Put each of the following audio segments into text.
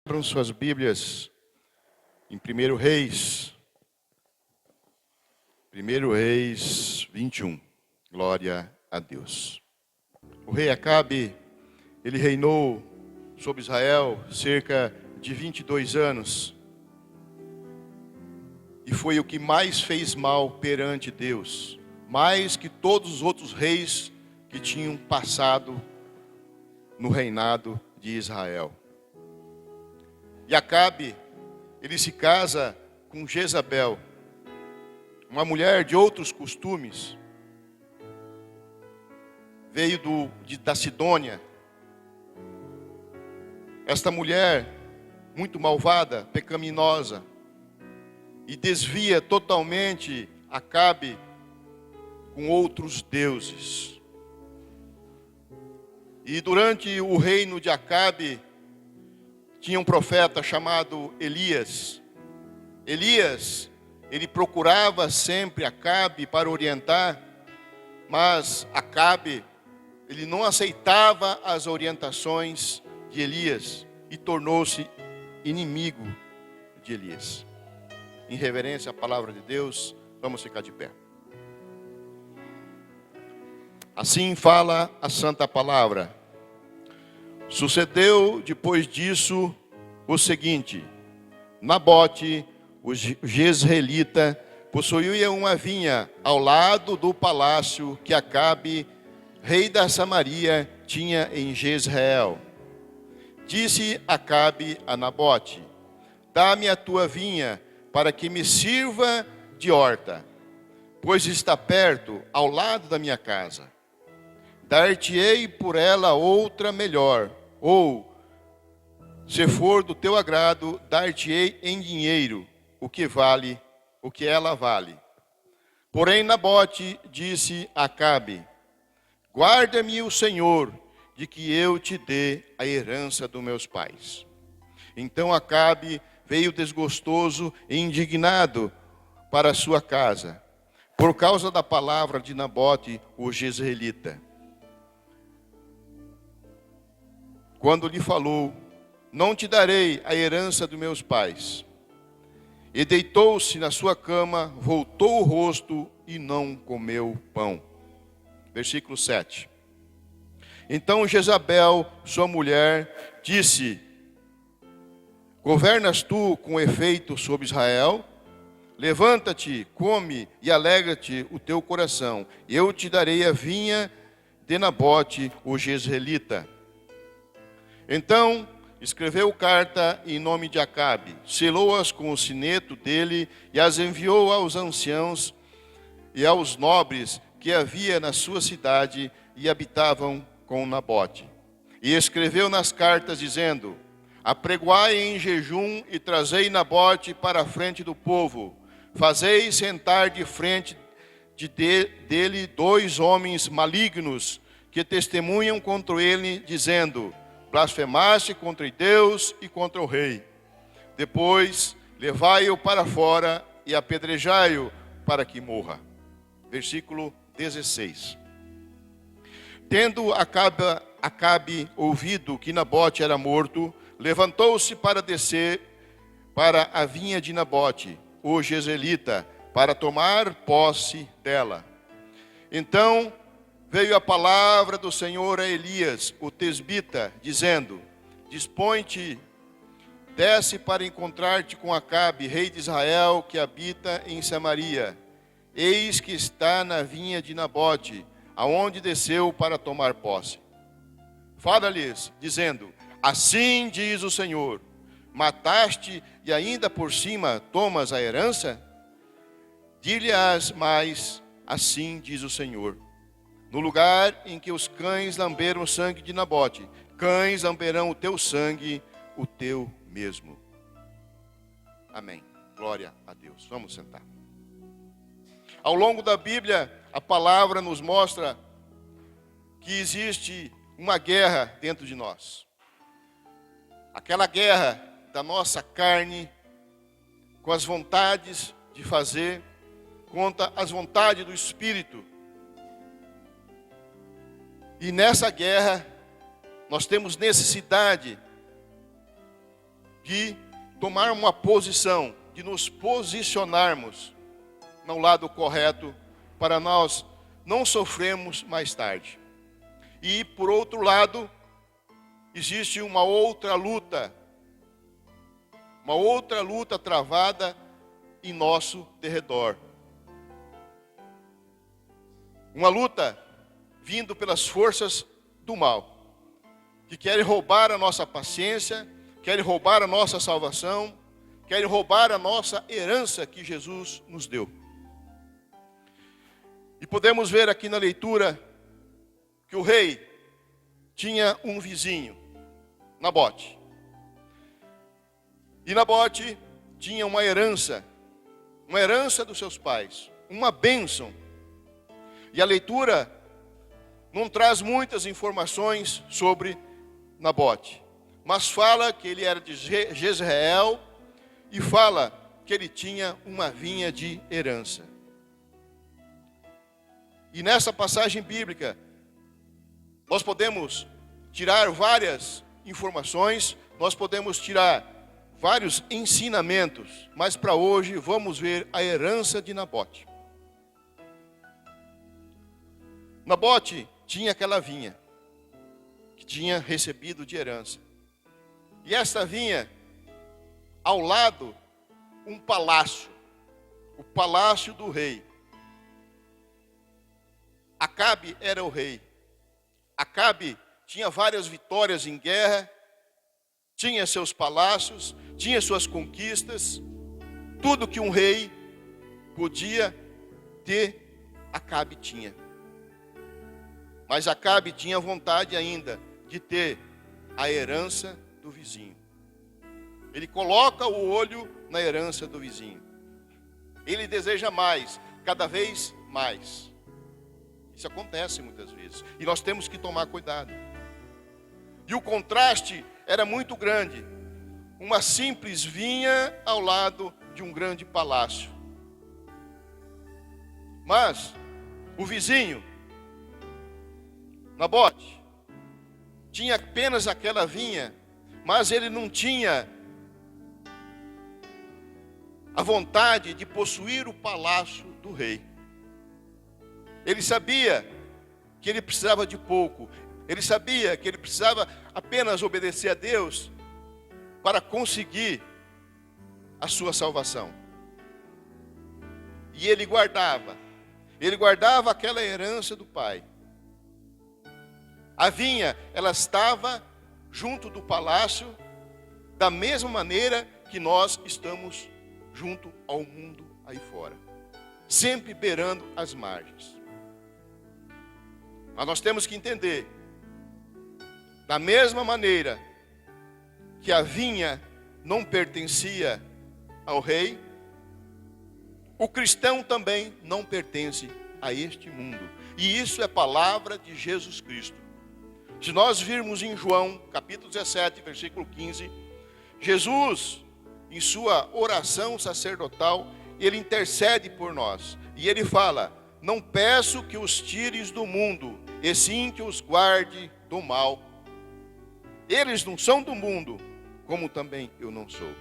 Abram suas Bíblias em 1 Reis. 1 Reis 21. Glória a Deus. O rei Acabe, ele reinou sobre Israel cerca de 22 anos. E foi o que mais fez mal perante Deus. Mais que todos os outros reis que tinham passado no reinado de Israel. E Acabe, ele se casa com Jezabel, uma mulher de outros costumes. Veio da Sidônia. Esta mulher, muito malvada, pecaminosa, e desvia totalmente Acabe com outros deuses. E durante o reino de Acabe, tinha um profeta chamado Elias. Elias, ele procurava sempre Acabe para orientar, mas Acabe, ele não aceitava as orientações de Elias e tornou-se inimigo de Elias. Em reverência à palavra de Deus, vamos ficar de pé. Assim fala a santa palavra. Sucedeu depois disso o seguinte: Nabote, o jezreelita, possuía uma vinha ao lado do palácio que Acabe, rei da Samaria, tinha em Jezreel. Disse Acabe a Nabote: Dá-me a tua vinha, para que me sirva de horta, pois está perto, ao lado da minha casa. Dar-te-ei por ela outra melhor, ou, se for do teu agrado, dar-te-ei em dinheiro o que ela vale. Porém Nabote disse a Acabe: Guarda-me o Senhor, de que eu te dê a herança dos meus pais. Então Acabe veio desgostoso e indignado para a sua casa, por causa da palavra de Nabote, o jezreelita. Quando lhe falou: Não te darei a herança dos meus pais. E deitou-se na sua cama, voltou o rosto e não comeu pão. Versículo 7. Então Jezabel, sua mulher, disse: Governas tu com efeito sobre Israel? Levanta-te, come e alegra-te o teu coração. Eu te darei a vinha de Nabote, o jezreelita. Então escreveu carta em nome de Acabe, selou-as com o sineto dele e as enviou aos anciãos e aos nobres que havia na sua cidade e habitavam com Nabote. E escreveu nas cartas dizendo: Apregoai em jejum e trazei Nabote para a frente do povo. Fazei sentar de frente dele 2 homens malignos que testemunham contra ele, dizendo: Blasfemaste contra Deus e contra o rei. Depois, levai-o para fora e apedrejai-o para que morra. Versículo 16. Tendo Acabe ouvido que Nabote era morto, levantou-se para descer para a vinha de Nabote, o jezreelita, para tomar posse dela. Então veio a palavra do Senhor a Elias, o tesbita, dizendo: Dispõe-te, desce para encontrar-te com Acabe, rei de Israel, que habita em Samaria. Eis que está na vinha de Nabote, aonde desceu para tomar posse. Fala-lhes, dizendo: Assim diz o Senhor: Mataste e ainda por cima tomas a herança? Dir-lhe-ás mais: Assim diz o Senhor: No lugar em que os cães lamberam o sangue de Nabote, cães lamberão o teu sangue, o teu mesmo. Amém. Glória a Deus. Vamos sentar. Ao longo da Bíblia, a palavra nos mostra que existe uma guerra dentro de nós. Aquela guerra da nossa carne, com as vontades de fazer, contra as vontades do Espírito. E nessa guerra, nós temos necessidade que tomar uma posição, de nos posicionarmos no lado correto, para nós não sofrermos mais tarde. E por outro lado, existe uma outra luta travada em nosso derredor. Uma luta vindo pelas forças do mal, que querem roubar a nossa paciência, querem roubar a nossa salvação, querem roubar a nossa herança que Jesus nos deu. E podemos ver aqui na leitura que o rei tinha um vizinho, Nabote. E Nabote tinha uma herança dos seus pais, uma bênção. E a leitura não traz muitas informações sobre Nabote, mas fala que ele era de Jezreel e fala que ele tinha uma vinha de herança. E nessa passagem bíblica, nós podemos tirar várias informações, nós podemos tirar vários ensinamentos, mas para hoje vamos ver a herança de Nabote. Nabote tinha aquela vinha que tinha recebido de herança. E esta vinha, ao lado, um palácio, o palácio do rei. Acabe era o rei. Acabe tinha várias vitórias em guerra, tinha seus palácios, tinha suas conquistas, tudo que um rei podia ter, Acabe tinha. Mas Acabe tinha vontade ainda de ter a herança do vizinho. Ele coloca o olho na herança do vizinho. Ele deseja mais, cada vez mais. Isso acontece muitas vezes. E nós temos que tomar cuidado. E o contraste era muito grande. Uma simples vinha ao lado de um grande palácio. Mas o vizinho, Nabote, tinha apenas aquela vinha, mas ele não tinha a vontade de possuir o palácio do rei. Ele sabia que ele precisava de pouco. Ele sabia que ele precisava apenas obedecer a Deus para conseguir a sua salvação. E ele guardava aquela herança do pai. A vinha, ela estava junto do palácio, da mesma maneira que nós estamos junto ao mundo aí fora, sempre beirando as margens. Mas nós temos que entender, da mesma maneira que a vinha não pertencia ao rei, o cristão também não pertence a este mundo. E isso é palavra de Jesus Cristo. Se nós virmos em João, capítulo 17, versículo 15, Jesus, em sua oração sacerdotal, ele intercede por nós. E ele fala: não peço que os tires do mundo, e sim que os guarde do mal. Eles não são do mundo, como também eu não sou.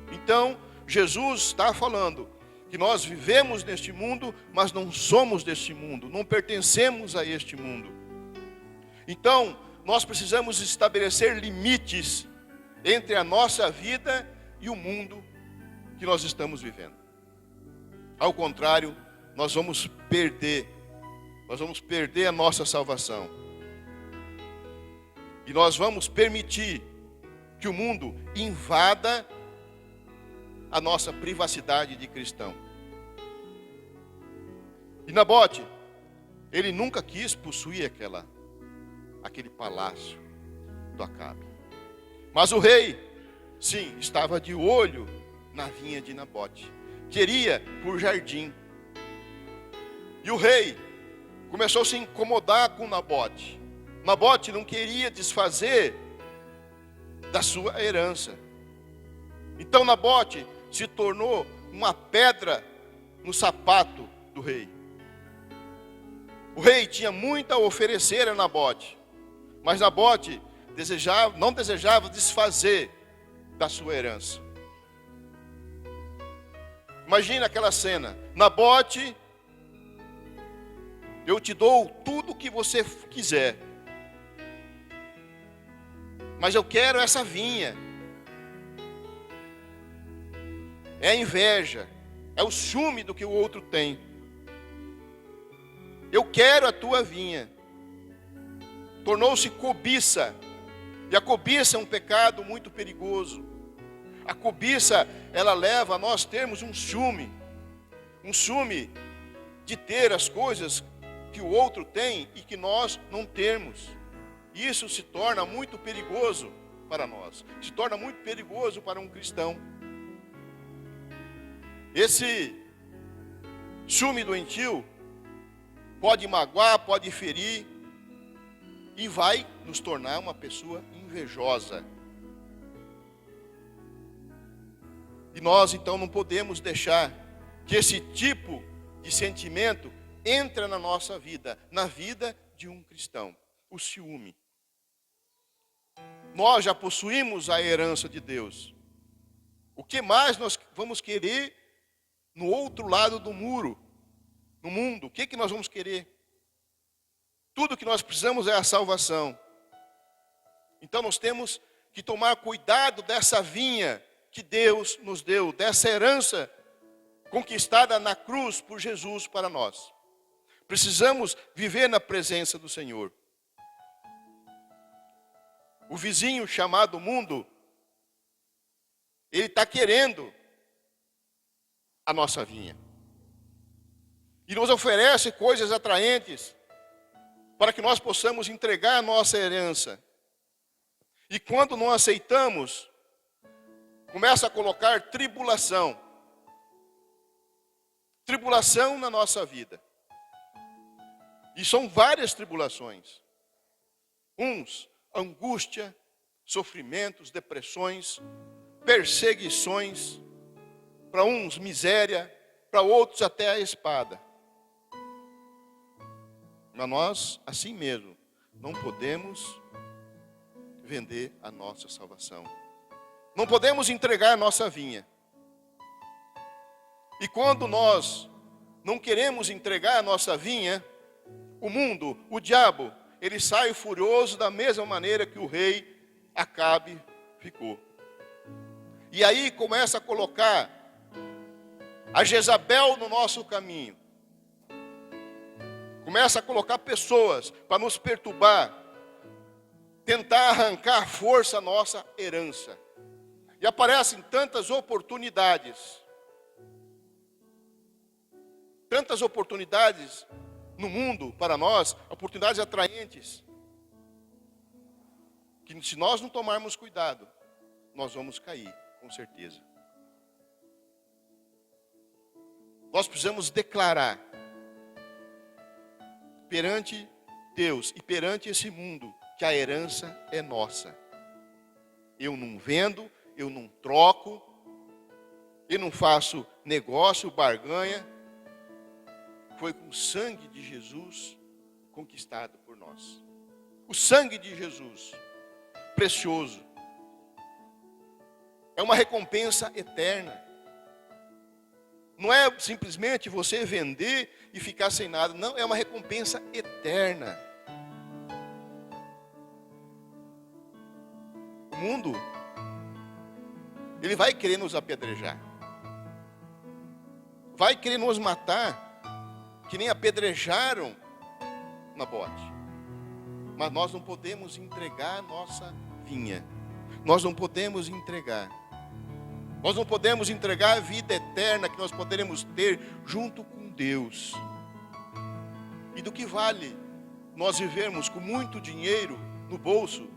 Então, Jesus está falando que nós vivemos neste mundo, mas não somos deste mundo, não pertencemos a este mundo. Então, nós precisamos estabelecer limites entre a nossa vida e o mundo que nós estamos vivendo. Ao contrário, nós vamos perder a nossa salvação. E nós vamos permitir que o mundo invada a nossa privacidade de cristão. E Nabote, ele nunca quis possuir aquele palácio do Acabe. Mas o rei, sim, estava de olho na vinha de Nabote. Queria por jardim. E o rei começou a se incomodar com Nabote. Nabote não queria desfazer da sua herança. Então Nabote se tornou uma pedra no sapato do rei. O rei tinha muito a oferecer a Nabote, mas Nabote não desejava desfazer da sua herança. Imagina aquela cena: Nabote, eu te dou tudo o que você quiser, mas eu quero essa vinha. É a inveja, é o ciúme do que o outro tem. Eu quero a tua vinha. Tornou-se cobiça. E a cobiça é um pecado muito perigoso. A cobiça, ela leva a nós termos um ciúme de ter as coisas que o outro tem e que nós não temos. Isso se torna muito perigoso para nós. Se torna muito perigoso para um cristão. Esse ciúme doentio pode magoar, pode ferir e vai nos tornar uma pessoa invejosa. E nós então não podemos deixar que esse tipo de sentimento entre na nossa vida, na vida de um cristão, o ciúme. Nós já possuímos a herança de Deus. O que mais nós vamos querer no outro lado do muro, no mundo? O que nós vamos querer? Tudo que nós precisamos é a salvação. Então nós temos que tomar cuidado dessa vinha que Deus nos deu, dessa herança conquistada na cruz por Jesus para nós. Precisamos viver na presença do Senhor. O vizinho chamado mundo, ele está querendo a nossa vinha. E nos oferece coisas atraentes para que nós possamos entregar a nossa herança. E quando não aceitamos, começa a colocar tribulação na nossa vida. E são várias tribulações. Uns, angústia, sofrimentos, depressões, perseguições. Para uns, miséria. Para outros, até a espada. Mas nós, assim mesmo, não podemos vender a nossa salvação. Não podemos entregar a nossa vinha. E quando nós não queremos entregar a nossa vinha, o mundo, o diabo, ele sai furioso da mesma maneira que o rei Acabe ficou. E aí começa a colocar a Jezabel no nosso caminho. Começa a colocar pessoas para nos perturbar, tentar arrancar à força a nossa herança. E aparecem tantas oportunidades no mundo para nós, oportunidades atraentes, que se nós não tomarmos cuidado, nós vamos cair, com certeza. Nós precisamos declarar perante Deus e perante esse mundo que a herança é nossa. Eu não vendo, eu não troco, eu não faço negócio, barganha. Foi com o sangue de Jesus conquistado por nós. O sangue de Jesus, precioso. É uma recompensa eterna. Não é simplesmente você vender e ficar sem nada. Não, é uma recompensa eterna. O mundo, ele vai querer nos apedrejar. Vai querer nos matar, que nem apedrejaram Nabote. Mas nós não podemos entregar a nossa vinha. Nós não podemos entregar. Nós não podemos entregar a vida eterna que nós poderemos ter junto com Deus. E do que vale nós vivermos com muito dinheiro no bolso,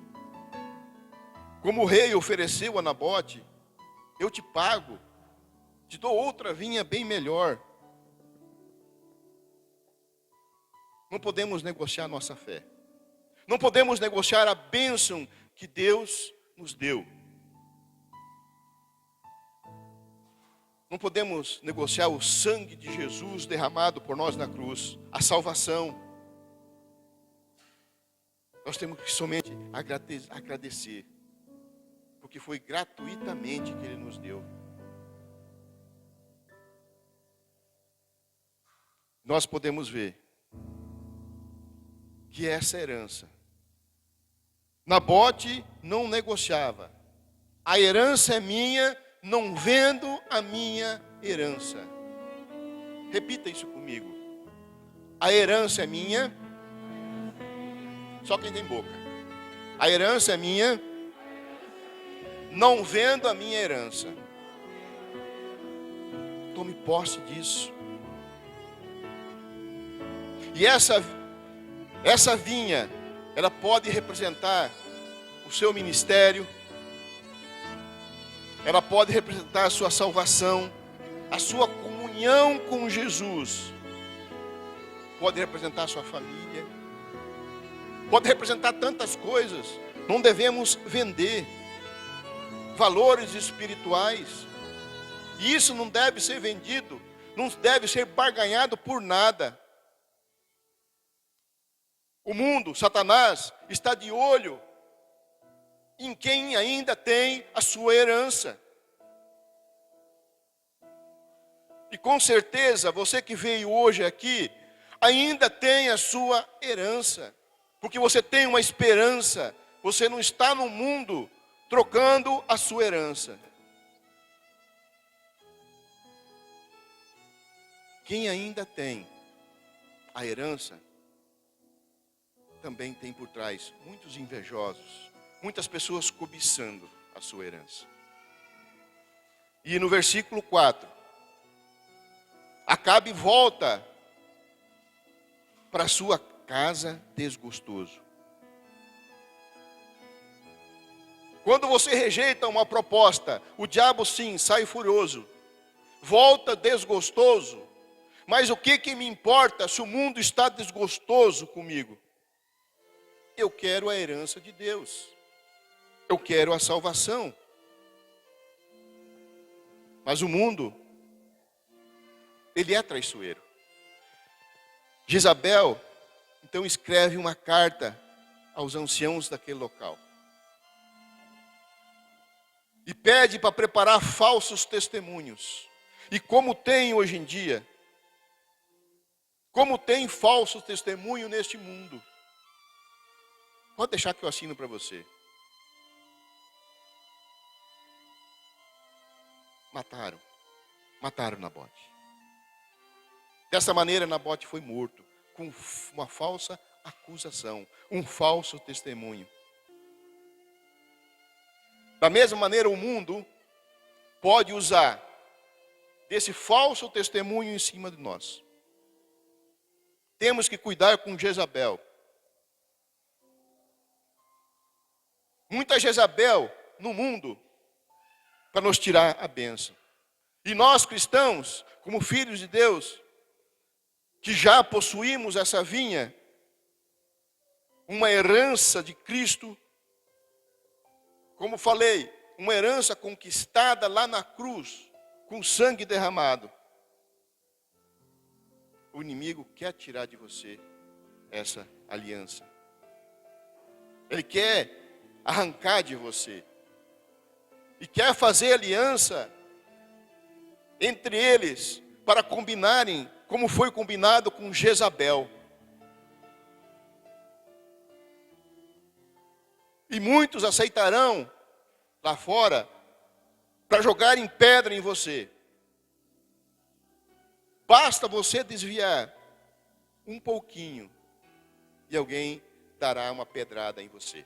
como o rei ofereceu a Nabote? Eu te pago, te dou outra vinha bem melhor. Não podemos negociar a nossa fé. Não podemos negociar a bênção que Deus nos deu. Não podemos negociar o sangue de Jesus derramado por nós na cruz, a salvação. Nós temos que somente agradecer. porque foi gratuitamente que Ele nos deu. Nós podemos ver que essa herança, Nabote não negociava. A herança é minha, não vendo a minha herança. Repita isso comigo. A herança é minha. Só quem tem boca. A herança é minha, não vendo a minha herança. Tome posse disso. E essa vinha, ela pode representar o seu ministério, ela pode representar a sua salvação, a sua comunhão com Jesus, pode representar a sua família, pode representar tantas coisas. Não devemos vender valores espirituais, e isso não deve ser vendido, não deve ser barganhado por nada. O mundo, Satanás, está de olho em quem ainda tem a sua herança. E com certeza, você que veio hoje aqui, ainda tem a sua herança. Porque você tem uma esperança. Você não está no mundo trocando a sua herança. Quem ainda tem a herança, também tem por trás muitos invejosos, muitas pessoas cobiçando a sua herança. E no versículo 4, Acabe volta para sua casa desgostoso. Quando você rejeita uma proposta, o diabo sim sai furioso, volta desgostoso. Mas o que me importa se o mundo está desgostoso comigo? Eu quero a herança de Deus. Eu quero a salvação. Mas o mundo, ele é traiçoeiro. Jezabel, então, escreve uma carta aos anciãos daquele local. E pede para preparar falsos testemunhos. E como tem hoje em dia, como tem falso testemunho neste mundo. Pode deixar que eu assino para você. Mataram Nabote. Dessa maneira, Nabote foi morto, com uma falsa acusação, um falso testemunho. Da mesma maneira, o mundo pode usar desse falso testemunho em cima de nós. Temos que cuidar com Jezabel. Muita Jezabel no mundo para nos tirar a bênção. E nós cristãos, como filhos de Deus, que já possuímos essa vinha, uma herança de Cristo, como falei, uma herança conquistada lá na cruz, com sangue derramado. O inimigo quer tirar de você essa aliança. Ele quer arrancar de você. E quer fazer aliança entre eles para combinarem, como foi combinado com Jezabel. E muitos aceitarão lá fora para jogarem pedra em você. Basta você desviar um pouquinho e alguém dará uma pedrada em você.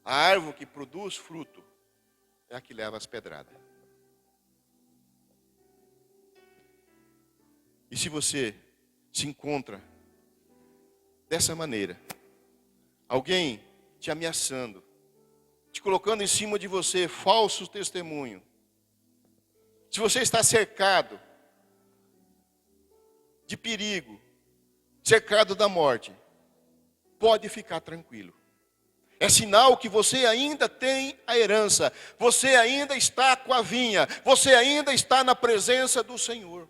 A árvore que produz fruto é a que leva as pedradas. E se você se encontra dessa maneira, alguém te ameaçando, te colocando em cima de você falso testemunho, se você está cercado de perigo, cercado da morte, pode ficar tranquilo. É sinal que você ainda tem a herança, você ainda está com a vinha, você ainda está na presença do Senhor.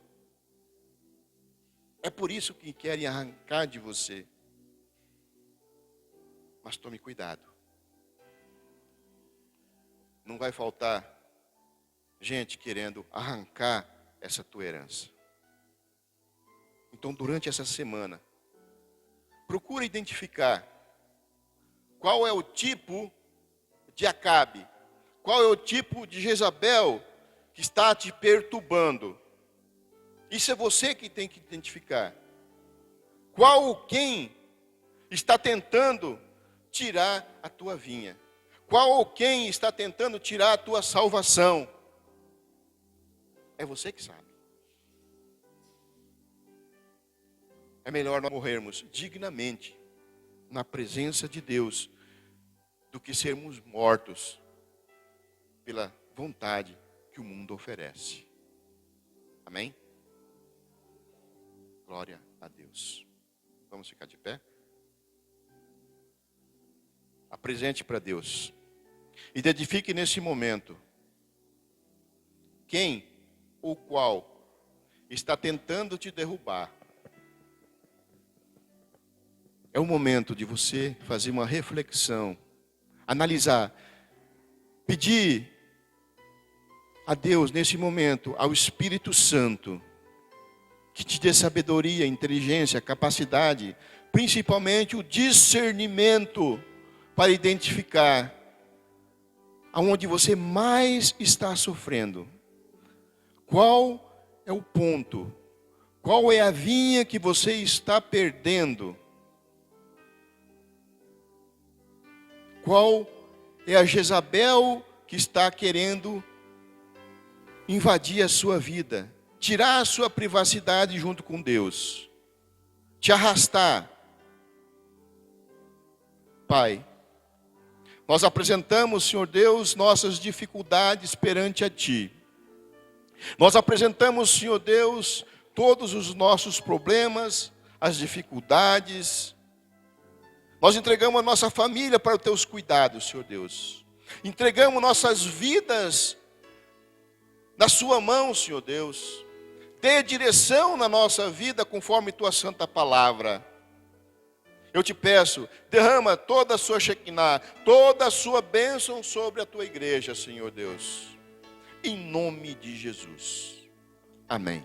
É por isso que querem arrancar de você. Mas tome cuidado. Não vai faltar gente querendo arrancar essa tua herança. Então, durante essa semana, procura identificar qual é o tipo de Acabe, qual é o tipo de Jezabel que está te perturbando. Isso é você que tem que identificar. Qual ou quem está tentando tirar a tua vinha? Qual ou quem está tentando tirar a tua salvação? É você que sabe. É melhor nós morrermos dignamente na presença de Deus do que sermos mortos pela vontade que o mundo oferece. Amém? Glória a Deus. Vamos ficar de pé? Apresente para Deus. Identifique nesse momento quem ou qual está tentando te derrubar. É o momento de você fazer uma reflexão, analisar, pedir a Deus nesse momento, ao Espírito Santo, que te dê sabedoria, inteligência, capacidade, principalmente o discernimento para identificar aonde você mais está sofrendo. Qual é o ponto? Qual é a vinha que você está perdendo? Qual é a Jezabel que está querendo invadir a sua vida? Tirar a sua privacidade junto com Deus. Te arrastar. Pai, nós apresentamos, Senhor Deus, nossas dificuldades perante a Ti. Nós apresentamos, Senhor Deus, todos os nossos problemas, as dificuldades. Nós entregamos a nossa família para os Teus cuidados, Senhor Deus. Entregamos nossas vidas na Sua mão, Senhor Deus. Dê direção na nossa vida conforme Tua santa palavra. Eu te peço, derrama toda a sua Shekinah, toda a sua bênção sobre a Tua igreja, Senhor Deus. Em nome de Jesus. Amém.